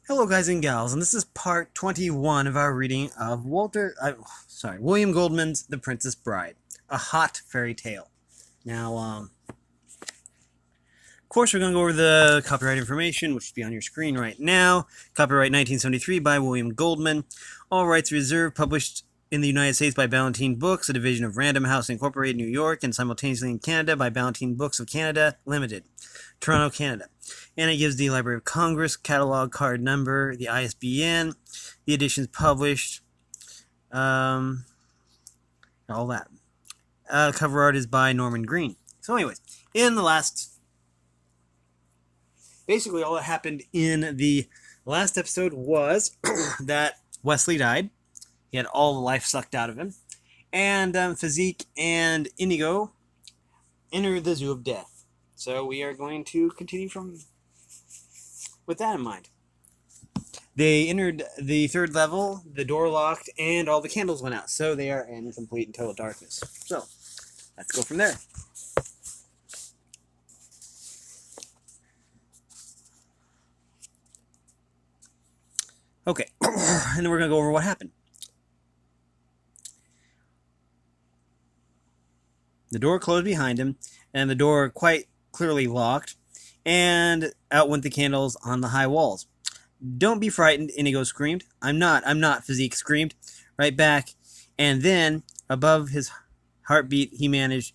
Hello, guys and gals, and this is part 21 of our reading of William Goldman's *The Princess Bride*, a hot fairy tale. Now, of course, we're going to go over the copyright information, which should be on your screen right now. Copyright 1973 by William Goldman. All rights reserved. Published in the United States by Ballantine Books, a division of Random House Incorporated, New York, and simultaneously in Canada by Ballantine Books of Canada Limited, Toronto, Canada. And it gives the Library of Congress catalog card number, the ISBN, the editions published, all that. Cover art is by Norman Green. So anyways, basically all that happened in the last episode was that Wesley died. He had all the life sucked out of him. And Physique and Inigo entered the Zoo of Death. So we are going to continue with that in mind. They entered the third level, the door locked, and all the candles went out. So they are in complete and total darkness. So let's go from there. Okay, and then we're going to go over what happened. The door closed behind him, and the door quite clearly locked, and out went the candles on the high walls. "Don't be frightened," Inigo screamed. I'm not, Physique screamed right back, and then, above his heartbeat, he managed,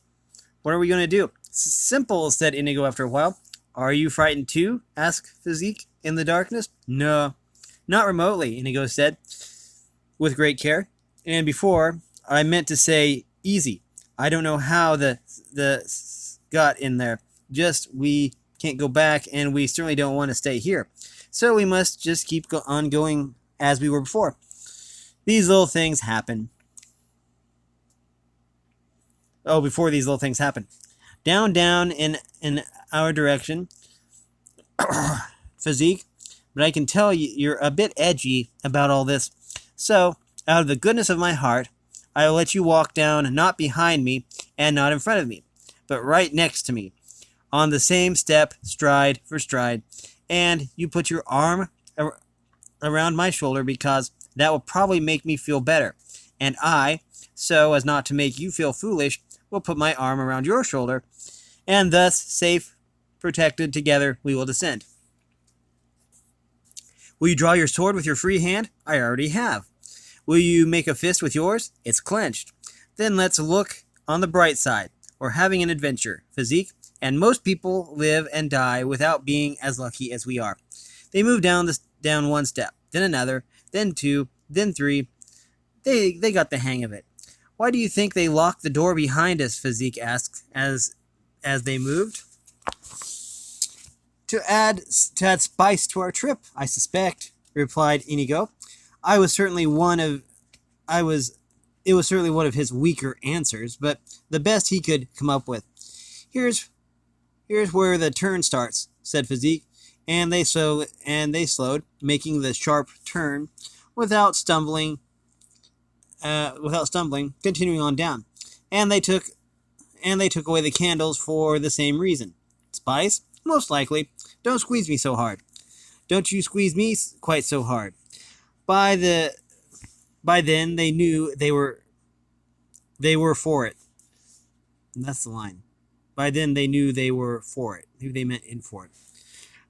"What are we going to do?" "Simple," said Inigo after a while. "Are you frightened too?" asked Physique in the darkness. "No, not remotely," Inigo said, with great care. "And before, I meant to say easy. I don't know how the got in there. Just we can't go back, and we certainly don't want to stay here. So we must just keep on going as we were before. These little things happen." Oh, before these little things happen. "Down in our direction, Physique, but I can tell you're a bit edgy about all this. So, out of the goodness of my heart, I will let you walk down not behind me and not in front of me, but right next to me, on the same step, stride for stride, and you put your arm around my shoulder because that will probably make me feel better. And I, so as not to make you feel foolish, will put my arm around your shoulder, and thus, safe, protected together, we will descend. Will you draw your sword with your free hand? I already have. Will you make a fist with yours? It's clenched. Then let's look on the bright side. We're having an adventure, Physique, and most people live and die without being as lucky as we are. They move down one step, then another, then two, then three. They got the hang of it. Why do you think they locked the door behind us?" Physique asked as they moved. To add spice to our trip, I suspect," replied Inigo. It was certainly one of his weaker answers, but the best he could come up with. Here's where the turn starts," said Physique, and they slowed, making the sharp turn without stumbling, continuing on down. And they took away the candles for the same reason. "Spice? Most likely. Don't squeeze me so hard." "Don't you squeeze me quite so hard." By then they knew they were for it. And that's the line. By then they knew they were for it. Who they meant in for it.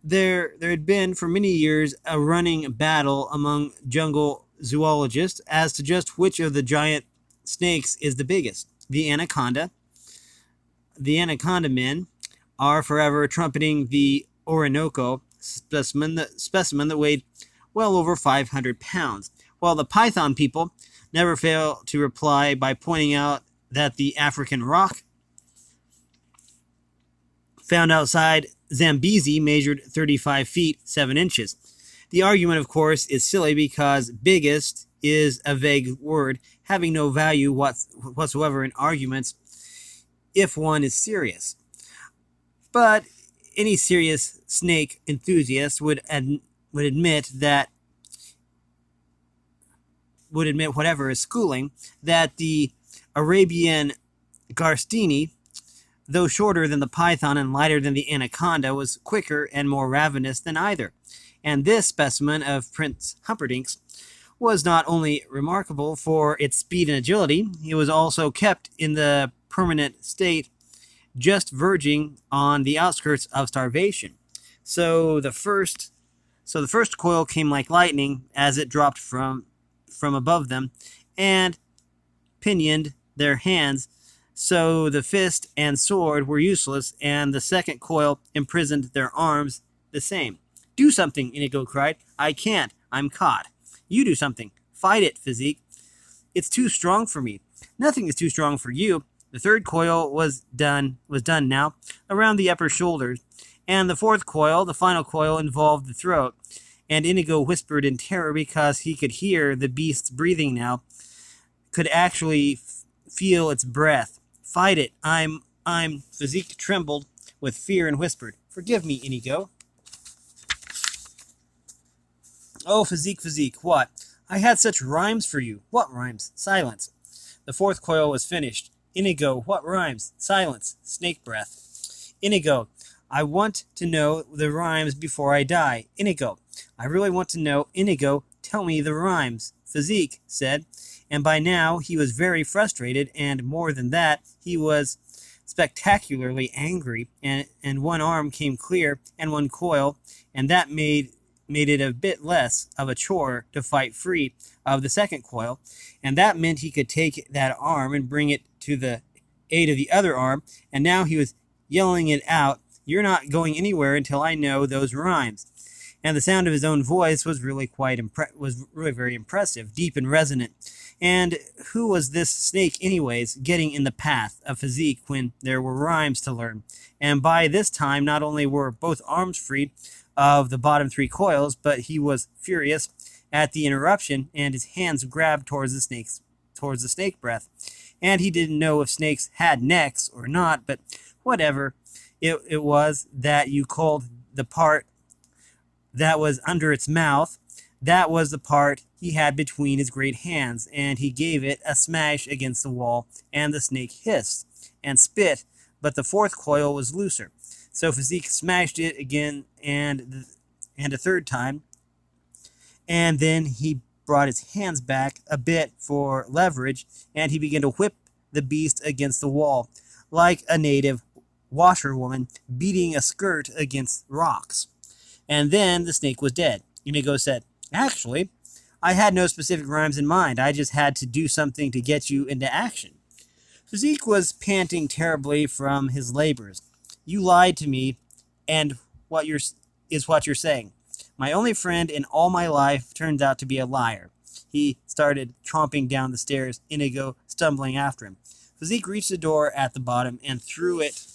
There had been for many years a running battle among jungle zoologists as to just which of the giant snakes is the biggest. The anaconda men are forever trumpeting the Orinoco specimen that weighed well over 500 pounds, while the python people never fail to reply by pointing out that the African rock found outside Zambezi measured 35 feet 7 inches. The argument, of course, is silly because biggest is a vague word having no value whatsoever in arguments if one is serious. But any serious snake enthusiast would admit whatever is schooling, that the Arabian Garstini, though shorter than the python and lighter than the anaconda, was quicker and more ravenous than either, And this specimen of Prince Humperdinck's was not only remarkable for its speed and agility, it was also kept in the permanent state just verging on the outskirts of starvation. So the first so the first coil came like lightning as it dropped from above them and pinioned their hands, so the fist and sword were useless, and the second coil imprisoned their arms the same. Do something, Inigo cried. I can't. I'm caught. You do something. Fight it, Physique. It's too strong for me. Nothing is too strong for you. The third coil was done now, around the upper shoulders, and the fourth coil, the final coil, involved the throat. And Inigo whispered in terror because he could hear the beast's breathing now, could actually feel its breath. Fight it. I'm. Physique trembled with fear and whispered, Forgive me, Inigo. Oh, Physique, Physique, what? I had such rhymes for you. What rhymes? Silence. The fourth coil was finished. Inigo, what rhymes? Silence. Snake breath. Inigo, I want to know the rhymes before I die. Inigo, I really want to know. Inigo, tell me the rhymes. Physique said, and by now he was very frustrated, and more than that, he was spectacularly angry, and one arm came clear, and one coil, and that made it a bit less of a chore to fight free of the second coil, and that meant he could take that arm and bring it to the aid of the other arm, and now he was yelling it out, You're not going anywhere until I know those rhymes. And the sound of his own voice was really very impressive, deep and resonant. And who was this snake anyways, getting in the path of Physique when there were rhymes to learn? And by this time, not only were both arms freed of the bottom three coils, but he was furious at the interruption, and his hands grabbed towards the snake breath. And he didn't know if snakes had necks or not, but whatever it was that you called the part that was under its mouth, that was the part he had between his great hands, and he gave it a smash against the wall, and the snake hissed and spit, but the fourth coil was looser. So Physique smashed it again and a third time, and then he brought his hands back a bit for leverage, and he began to whip the beast against the wall, like a native washerwoman beating a skirt against rocks. And then the snake was dead. Inigo said, Actually, I had no specific rhymes in mind. I just had to do something to get you into action. Physique was panting terribly from his labors. You lied to me, and what you're saying. My only friend in all my life turns out to be a liar. He started tromping down the stairs, Inigo stumbling after him. Physique reached the door at the bottom and threw it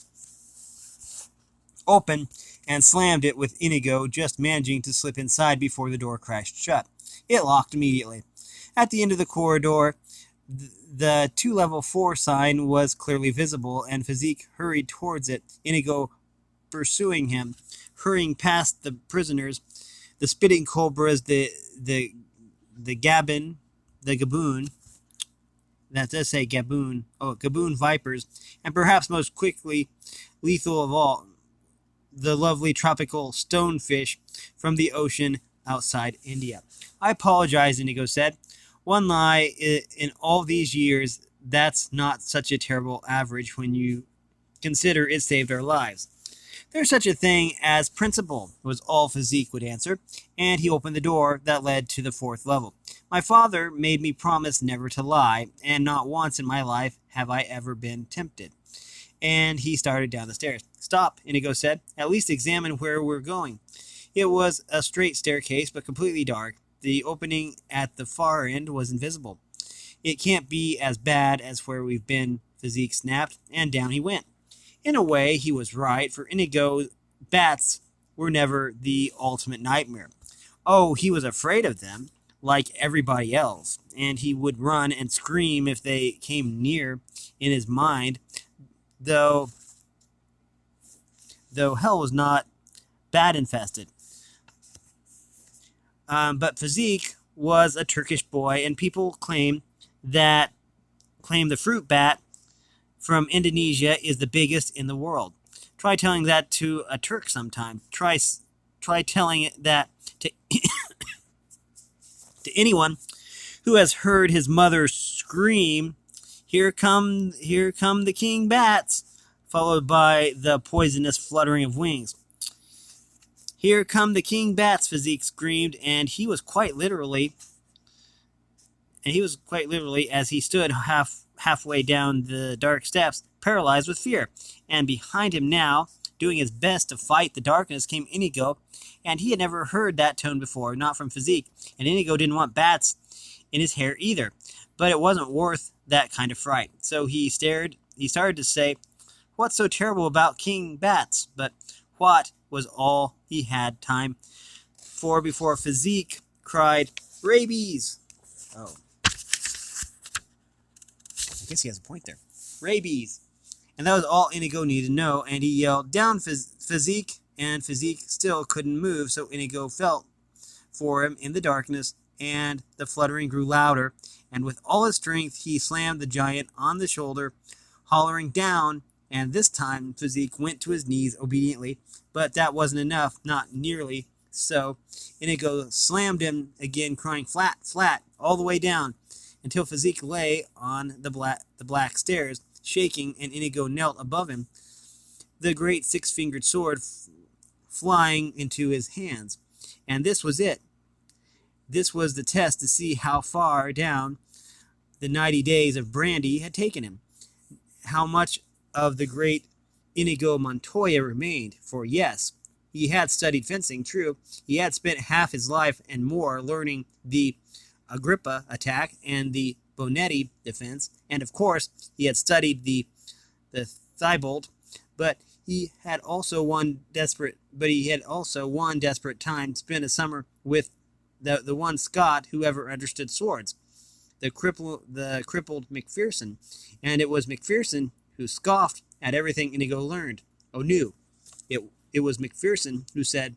open and slammed it with Inigo just managing to slip inside before the door crashed shut. It locked immediately. At the end of the corridor, the 2 level 4 sign was clearly visible, and Physique hurried towards it, Inigo pursuing him, hurrying past the prisoners, the spitting cobras, the gaboon, that does say gaboon, gaboon vipers, and perhaps most quickly lethal of all, the lovely tropical stonefish from the ocean outside India. I apologize, Inigo said. One lie in all these years, that's not such a terrible average when you consider it saved our lives. There's such a thing as principle, was all Physique would answer, and he opened the door that led to the 4th level. My father made me promise never to lie, and not once in my life have I ever been tempted. And he started down the stairs. Stop, Inigo said. At least examine where we're going. It was a straight staircase, but completely dark. The opening at the far end was invisible. It can't be as bad as where we've been, Physique snapped, and down he went. In a way, he was right, for Inigo, bats were never the ultimate nightmare. Oh, he was afraid of them, like everybody else, and he would run and scream if they came near in his mind, though hell was not bat infested. But Physique was a Turkish boy, and people claim the fruit bat from Indonesia is the biggest in the world. Try telling that to a Turk sometime. Try try telling it that to, to anyone who has heard his mother scream, here come the king bats," followed by the poisonous fluttering of wings. "Here come the king bats," Physique screamed, and he was quite literally, as he stood halfway down the dark steps, paralyzed with fear. And behind him now, doing his best to fight the darkness, came Inigo, and he had never heard that tone before, not from Physique. And Inigo didn't want bats in his hair either, but it wasn't worth that kind of fright. So he started to say, "What's so terrible about King Bats?" But what was all he had time for before Physique cried, "Rabies!" Oh, I guess he has a point there. Rabies! And that was all Inigo needed to know, and he yelled, "Down, Physique!" And Physique still couldn't move, so Inigo felt for him in the darkness, and the fluttering grew louder, and with all his strength he slammed the giant on the shoulder, hollering, "Down!" And this time Physique went to his knees obediently, but that wasn't enough, not nearly. So Inigo slammed him again, crying, "Flat, flat, all the way down," until Physique lay on the black stairs, shaking, and Inigo knelt above him, the great six-fingered sword flying into his hands. And this was it. This was the test to see how far down the 90 days of brandy had taken him. How much of the great Inigo Montoya remained. For yes, he had studied fencing, true. He had spent half his life and more learning the Agrippa attack and the Bonetti defense, and of course he had studied the Thibault, but he had also one desperate time spent a summer with the one Scot who ever understood swords, the crippled McPherson, and it was McPherson who scoffed at everything Inigo learned. Oh, knew. It was McPherson who said,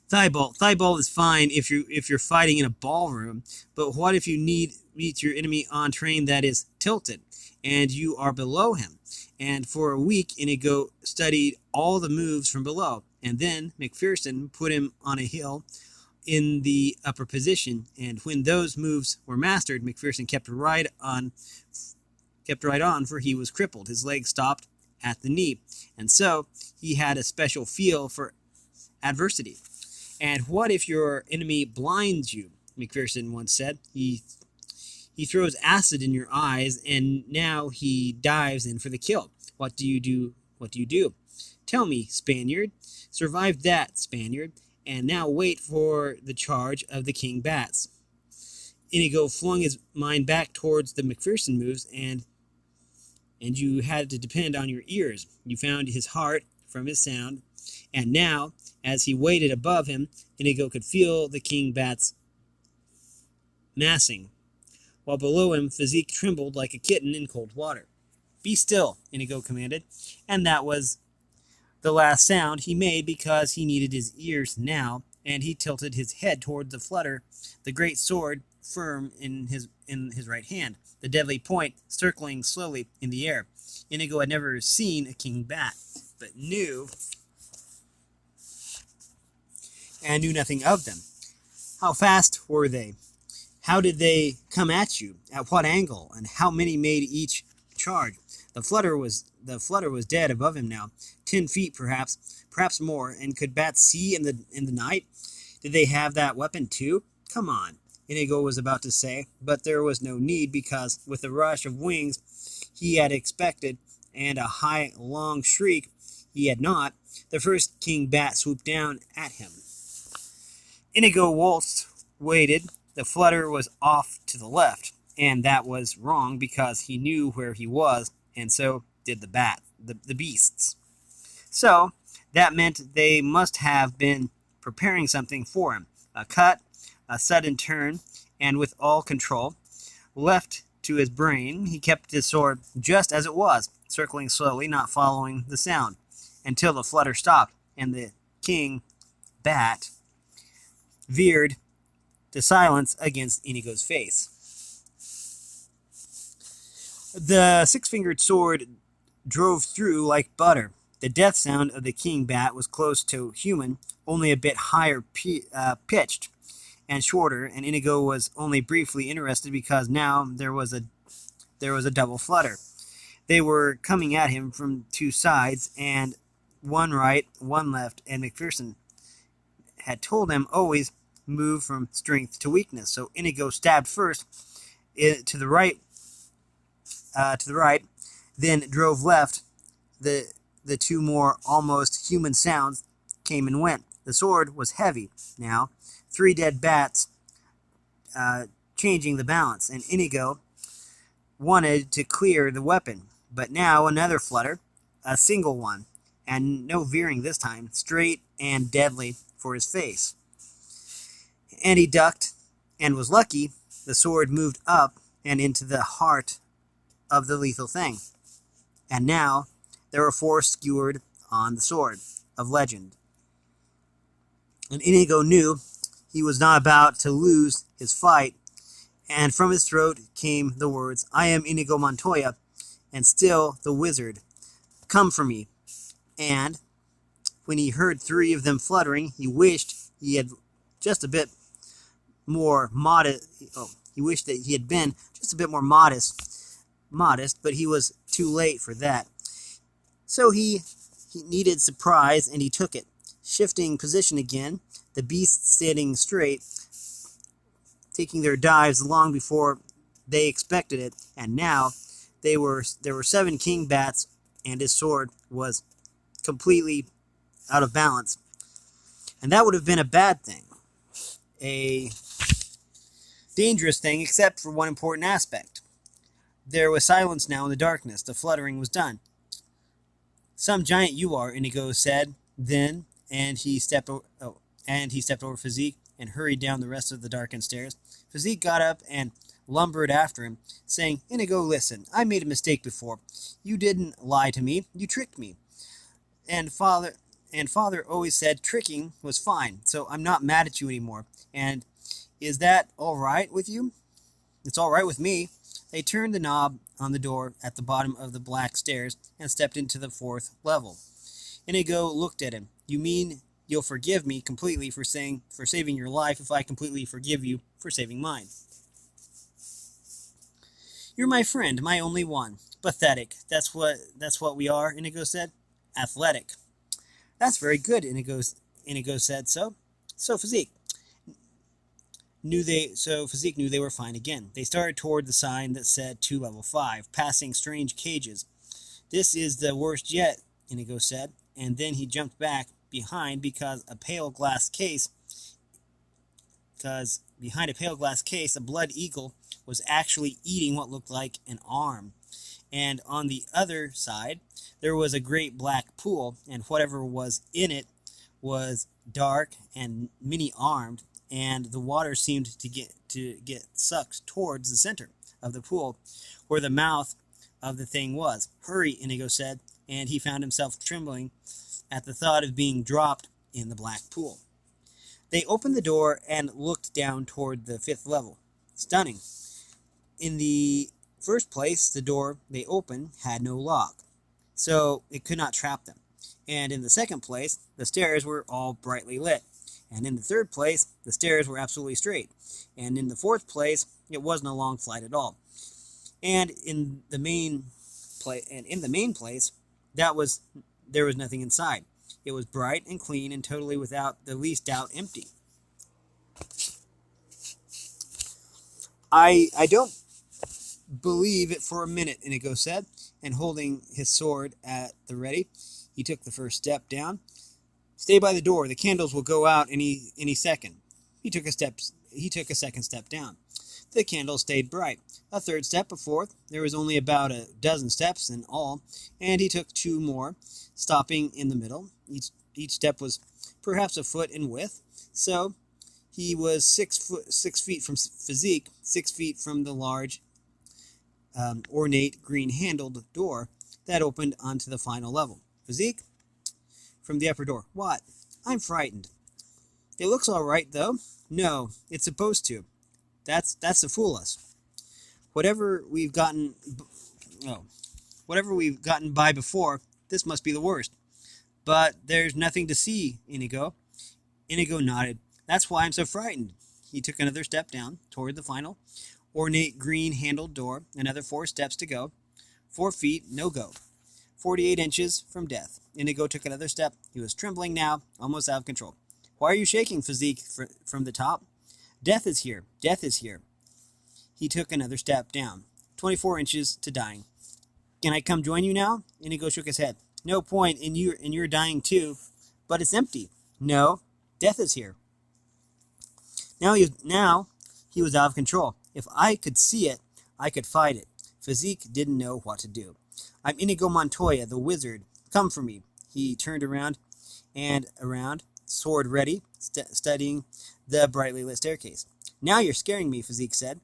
Thibault is fine if you're fighting in a ballroom, but what if you meet your enemy on terrain that is tilted, and you are below him?" And for a week Inigo studied all the moves from below, and then McPherson put him on a hill in the upper position, and when those moves were mastered, McPherson kept right on, for he was crippled. His legs stopped at the knee, and so he had a special feel for adversity. "And what if your enemy blinds you?" McPherson once said. He throws acid in your eyes, and now he dives in for the kill. What do you do? Tell me, Spaniard. Survived that, Spaniard, and now wait for the charge of the king bats. Inigo flung his mind back towards the McPherson moves, and you had to depend on your ears. You found his heart from his sound, and now, as he waited above him, Inigo could feel the king bats massing, while below him Physique trembled like a kitten in cold water. "Be still," Inigo commanded, and that was the last sound he made because he needed his ears now, and he tilted his head toward the flutter, the great sword firm in his right hand, the deadly point circling slowly in the air. Inigo had never seen a king bat, but knew nothing of them. How fast were they? How did they come at you? At what angle? And how many made each charge? The flutter was dead above him now, 10 feet perhaps more. And could bats see in the night? Did they have that weapon too? Come on, Inigo was about to say, but there was no need, because with the rush of wings he had expected and a high, long shriek he had not, the first king bat swooped down at him. Inigo waited. The flutter was off to the left, and that was wrong because he knew where he was, and so did the beasts. So that meant they must have been preparing something for him. A cut, a sudden turn, and with all control left to his brain, he kept his sword just as it was, circling slowly, not following the sound, until the flutter stopped, and the king bat veered to silence against Inigo's face. The six-fingered sword drove through like butter. The death sound of the king bat was close to human, only a bit higher pitched and shorter, and Inigo was only briefly interested because now there was a double flutter. They were coming at him from two sides, and one right, one left, and McPherson had told him always move from strength to weakness. So Inigo stabbed first to the right, then drove left. The two more almost human sounds came and went. The sword was heavy now, three dead bats changing the balance, and Inigo wanted to clear the weapon, but now another flutter, a single one, and no veering this time, straight and deadly for his face. And he ducked, and was lucky. The sword moved up and into the heart of the lethal thing. And now there were four skewered on the sword of legend. And Inigo knew he was not about to lose his fight, and from his throat came the words, "I am Inigo Montoya, and still the wizard. Come for me." And when he heard three of them fluttering, he wished he had just a bit more modest. He wished that he had been just a bit more modest, but he was too late for that. So he needed surprise, and he took it. Shifting position again, the beasts standing straight, taking their dives long before they expected it, and now there were seven king bats, and his sword was completely out of balance. And that would have been a bad thing, a dangerous thing, except for one important aspect. There was silence now in the darkness. The fluttering was done. "Some giant you are," Inigo said then, and he stepped over Physique and hurried down the rest of the darkened stairs. Physique got up and lumbered after him, saying, "Inigo, listen, I made a mistake before. You didn't lie to me. You tricked me. And father always said tricking was fine, so I'm not mad at you anymore. And is that all right with you?" "It's all right with me." They turned the knob on the door at the bottom of the black stairs and stepped into the fourth level. Inigo looked at him. "You mean you'll forgive me completely for saving your life if I completely forgive you for saving mine?" "You're my friend, my only one." "Pathetic. That's what we are," Inigo said. "Athletic." "That's very good," Inigo said. So Physique knew they were fine again. They started toward the sign that said to level 5, passing strange cages. "This is the worst yet," Inigo said, and then he jumped back behind because behind a pale glass case, a blood eagle was actually eating what looked like an arm. And on the other side, there was a great black pool, and whatever was in it was dark and many-armed, and the water seemed to get sucked towards the center of the pool, where the mouth of the thing was. "Hurry," Inigo said, and he found himself trembling at the thought of being dropped in the black pool. They opened the door and looked down toward the fifth level. Stunning. In the first place, the door they opened had no lock, so it could not trap them. And in the second place, the stairs were all brightly lit. And in the third place, the stairs were absolutely straight. And in the fourth place, it wasn't a long flight at all. And in the main place, there was nothing inside. It was bright and clean and totally without the least doubt empty. I don't believe it for a minute," Inigo said, and holding his sword at the ready, he took the first step down. "Stay by the door. The candles will go out any second." He took a second step down. The candles stayed bright. A third step, a fourth. There was only about a dozen steps in all, and he took two more, stopping in the middle. Each step was perhaps a foot in width, so he was 6 feet from Physique, 6 feet from the large, ornate green-handled door that opened onto the final level. "Physique?" From the upper door. "What?" "I'm frightened." "It looks all right, though." "No, it's supposed to. That's to fool us. Whatever we've gotten by before, this must be the worst." But there's nothing to see, Inigo. Inigo nodded. That's why I'm so frightened. He took another step down toward the final ornate green handled door. Another 4 steps to go. 4 feet, no go. 48 inches from death. Inigo took another step. He was trembling now, almost out of control. Why are you shaking, Physique, from the top? Death is here. Death is here. He took another step down. 24 inches to dying. Can I come join you now? Inigo shook his head. No point in your dying too. But it's empty. No. Death is here. Now he was out of control. If I could see it, I could fight it. Physique didn't know what to do. I'm Inigo Montoya, the wizard. Come for me. He turned around and around, sword ready, studying the brightly lit staircase. Now you're scaring me, Physique said,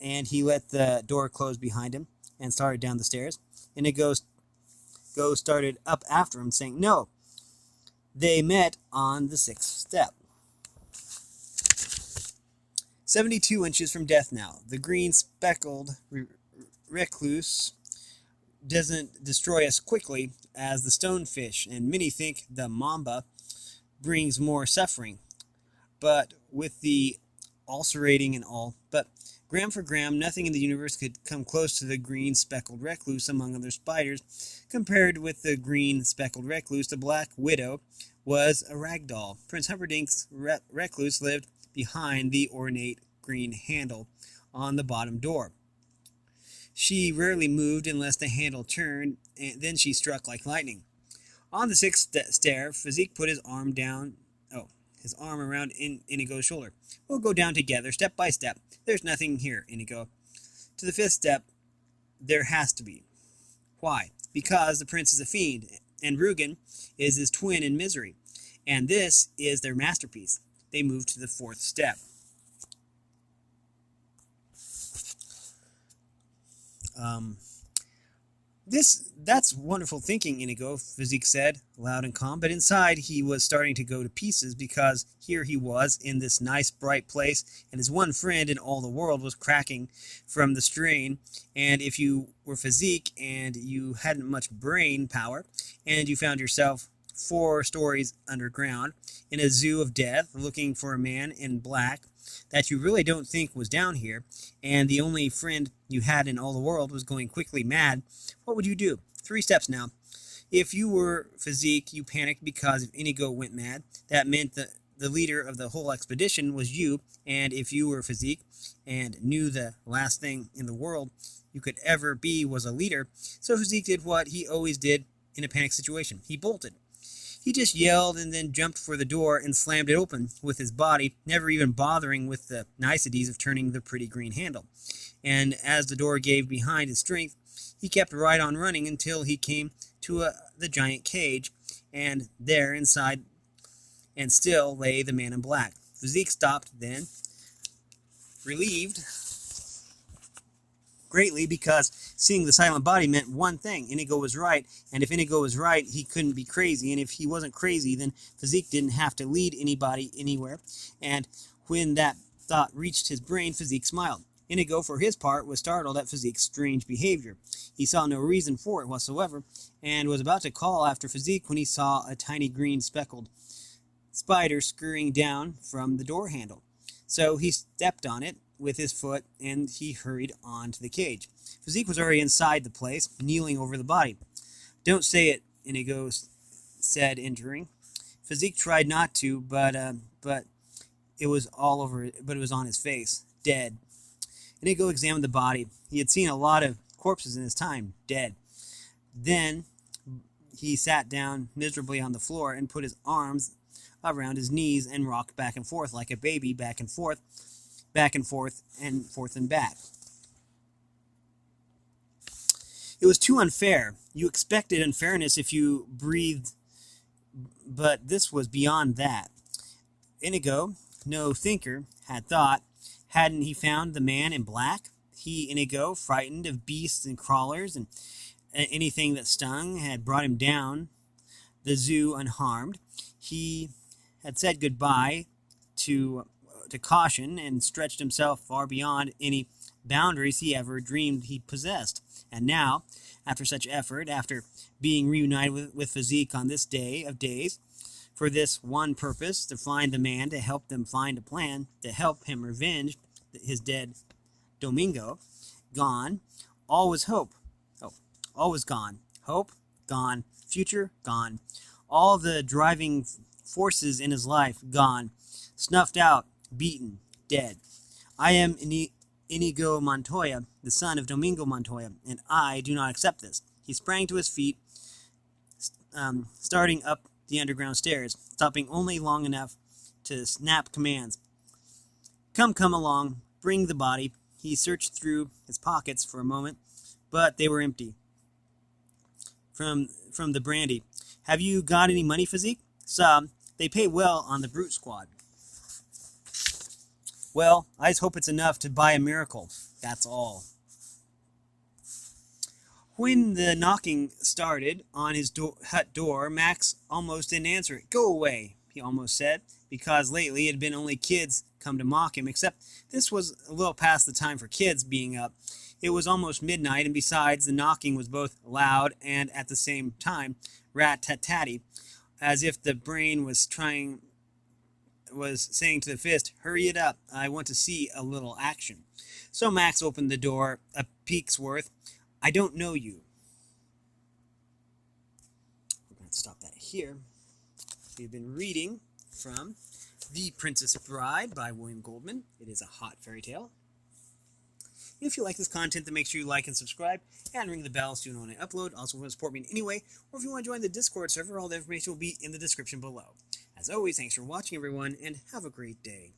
and he let the door close behind him and started down the stairs. Inigo started up after him, saying, No. They met on the 6th step. 72 inches from death now. The green speckled recluse doesn't destroy us quickly as the stonefish, and many think the mamba brings more suffering. But with the ulcerating and all, but gram for gram, nothing in the universe could come close to the green speckled recluse among other spiders. Compared with the green speckled recluse, the black widow was a rag doll. Prince Humperdinck's recluse lived behind the ornate green handle on the bottom door. She rarely moved unless the handle turned, and then she struck like lightning. On the 6th stair, Physique put his arm around Inigo's shoulder. We'll go down together, step by step. There's nothing here, Inigo. To the 5th step, there has to be. Why? Because the prince is a fiend, and Rugen is his twin in misery. And this is their masterpiece. They move to the 4th step. That's wonderful thinking, Inigo, Physique said, loud and calm, but inside he was starting to go to pieces because here he was in this nice bright place, and his one friend in all the world was cracking from the strain, and if you were Physique and you hadn't much brain power, and you found yourself 4 stories underground in a zoo of death looking for a man in black that you really don't think was down here, and the only friend you had in all the world was going quickly mad, what would you do? 3 steps now. If you were Physique, you panicked because if Inigo went mad, that meant that the leader of the whole expedition was you, and if you were Physique and knew the last thing in the world you could ever be was a leader, so Physique did what he always did in a panic situation. He bolted. He just yelled and then jumped for the door and slammed it open with his body, never even bothering with the niceties of turning the pretty green handle. And as the door gave behind his strength, he kept right on running until he came to the giant cage, and there inside and still lay the man in black. Physique stopped then, relieved greatly because seeing the silent body meant one thing. Inigo was right, and if Inigo was right, he couldn't be crazy, and if he wasn't crazy, then Physique didn't have to lead anybody anywhere, and when that thought reached his brain, Physique smiled. Inigo, for his part, was startled at Physique's strange behavior. He saw no reason for it whatsoever, and was about to call after Physique when he saw a tiny green speckled spider scurrying down from the door handle. So he stepped on it with his foot, and he hurried on to the cage. Physique was already inside the place, kneeling over the body. Don't say it, Inigo said, entering. Physique tried not to, but it was all over. But it was on his face, dead. Inigo examined the body. He had seen a lot of corpses in his time, dead. Then he sat down miserably on the floor and put his arms around his knees and rocked back and forth like a baby, back and forth, and back. It was too unfair. You expected unfairness if you breathed, but this was beyond that. Inigo, no thinker, had thought, hadn't he found the man in black? He, Inigo, frightened of beasts and crawlers and anything that stung, had brought him down the zoo unharmed. He had said goodbye to caution and stretched himself far beyond any boundaries he ever dreamed he possessed. And now, after such effort, after being reunited with Physique on this day of days, for this one purpose, to find the man, to help them find a plan, to help him revenge his dead Domingo, gone, all was hope. Oh, all was gone. Hope, gone. Future, gone. All the driving forces in his life, gone. Snuffed out, beaten, dead. I am Inigo Montoya, the son of Domingo Montoya, and I do not accept this. He sprang to his feet, starting up the underground stairs, stopping only long enough to snap commands. Come along, bring the body. He searched through his pockets for a moment, but they were empty. From the brandy. Have you got any money, Physique? Some. They pay well on the Brute Squad. Well, I just hope it's enough to buy a miracle. That's all. When the knocking started on his hut door, Max almost didn't answer it. Go away, he almost said, because lately it had been only kids come to mock him, except this was a little past the time for kids being up. It was almost midnight, and besides, the knocking was both loud and, at the same time, rat-tat-tatty, as if the brain was saying to the fist, hurry it up, I want to see a little action. So Max opened the door a peek's worth. I don't know you. We're going to stop that here. We've been reading from The Princess Bride by William Goldman. It is a hot fairy tale. If you like this content, then make sure you like and subscribe and ring the bell so you know when I upload. Also, if you want to support me in any way, or if you want to join the Discord server, all the information will be in the description below. As always, thanks for watching, everyone, and have a great day.